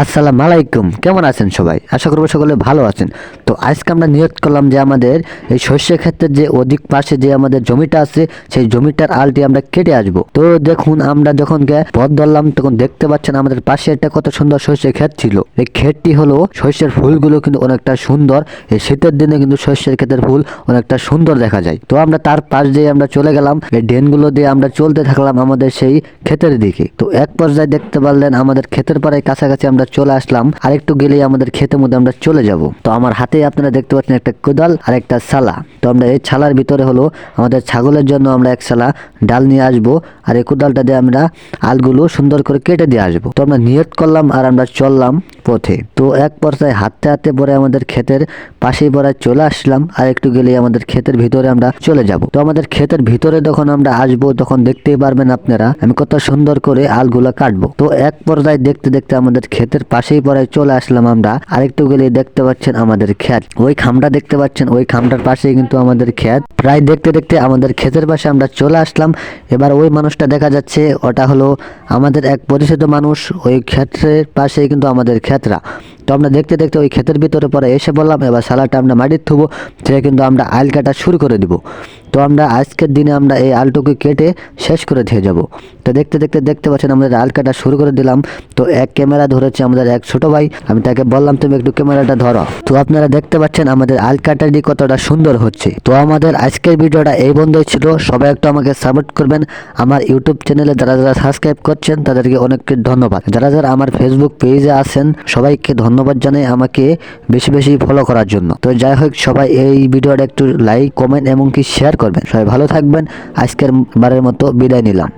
আসসালামু আলাইকুম, কেমন আছেন সবাই? আশা করব সকলে ভালো আছেন। তো আজকে আমরা নিয়ত করলাম যে আমাদের এই শস্য ক্ষেত্রের যে অধিক পাশে যে আমাদের জমিটা আছে সেই জমিটার আলটি আমরা কেটে আসবো। তো দেখুন আমরা যখন পথ ধরলাম তখন দেখতে পাচ্ছেন আমাদের পাশে একটা কত সুন্দর শস্যের ক্ষেত ছিল। এই ক্ষেতটি হলো শস্যের ফুলগুলো কিন্তু অনেকটা সুন্দর। এই শীতের দিনে কিন্তু শস্যের ক্ষেতের ফুল অনেকটা সুন্দর দেখা যায়। তো আমরা তার পাশ দিয়ে আমরা চলে গেলাম, এই ড্রেনগুলো দিয়ে আমরা চলতে থাকলাম আমাদের সেই ক্ষেতের দিকে। তো এক পর্যায়ে দেখতে পারলেন আমাদের ক্ষেতের প্রায় কাছাকাছি আমরা চলে আসলাম, আর একটু গেলেই আমাদের ক্ষেতের মধ্যে আমরা চলে যাব। তো আমার হাতে আপনারা দেখতে পাচ্ছেন একটা কোদাল আর একটা ছালা। তো আমরা এই ছালার ভিতরে হলো আমাদের ছাগলের জন্য আমরা এক ছালা ডাল নিয়ে আসবো, আর এই কোদালটা দিয়ে আমরা আলগুলো সুন্দর করে কেটে দিয়ে আসবো। তো আমরা নিয়ত করলাম আর আমরা চললাম পথে। তো এক পর্যায়ে হাঁটতে হাঁটতে পরে আমাদের ক্ষেতের পাশেই পরে চলে আসলাম, আর একটু গেলেই আমাদের ক্ষেতের ভিতরে আমরা চলে যাব। তো আমাদের ক্ষেতের ভিতরে যখন আমরা আসবো তখন দেখতেই পারবেন আপনারা আমি কত সুন্দর করে আলগুলা কাটবো। তো এক পর্যায়ে দেখতে দেখতে আমাদের ক্ষেতের পাশেই পরে চলে আসলাম আমরা, আরেকটু গেলে দেখতে পাচ্ছেন আমাদের ক্ষেত। ওই খামটা দেখতে পাচ্ছেন, ওই খামটার পাশেই কিন্তু আমাদের ক্ষেত। প্রায় দেখতে দেখতে আমাদের ক্ষেতের পাশে আমরা চলে আসলাম। এবার ওই মানুষটা দেখা যাচ্ছে, ওটা হলো আমাদের এক পরিচিত মানুষ। ওই ক্ষেতের পাশেই কিন্তু আমাদের ক্ষেতরা। তো আমরা দেখতে দেখতে ওই ক্ষেতের ভিতরে পরে এসে বললাম এবার সালাটা আমরা মাটির থুবো, সে কিন্তু আমরা আল কাটা শুরু করে দিব। তো আমরা আজকের দিনে আমরা এই আলটুকু কেটে শেষ করে দিয়ে যাব। তো দেখতে দেখতে দেখতে পাচ্ছেন আমাদের আল কাটা শুরু করে দিলাম। তো এক ক্যামেরা ধরেছে আমাদের এক ছোট ভাই, আমি তাকে বললাম তুমি একটু ক্যামেরাটা ধরো। তো আপনারা দেখতে পাচ্ছেন আমাদের আল কাটাটি কতটা সুন্দর হচ্ছে। তো আমাদের আজকের ভিডিওটা এই বন্ধই ছিল। সবাই একটু আমাকে সাপোর্ট করবেন। আমার ইউটিউব চ্যানেলে যারা যারা সাবস্ক্রাইব করছেন তাদেরকে অনেক ধন্যবাদ। যারা যারা আমার ফেসবুক পেজে আছেন সবাইকে ধন্যবাদ জানাই আমাকে বেশি বেশি ফলো করার জন্য। তো যাই হোক, সবাই এই ভিডিওটা একটু লাইক, কমেন্ট এবং কি শেয়ার করবেন। সবাই ভালো থাকবেন। আজকের বারের মতো বিদায় নিলাম।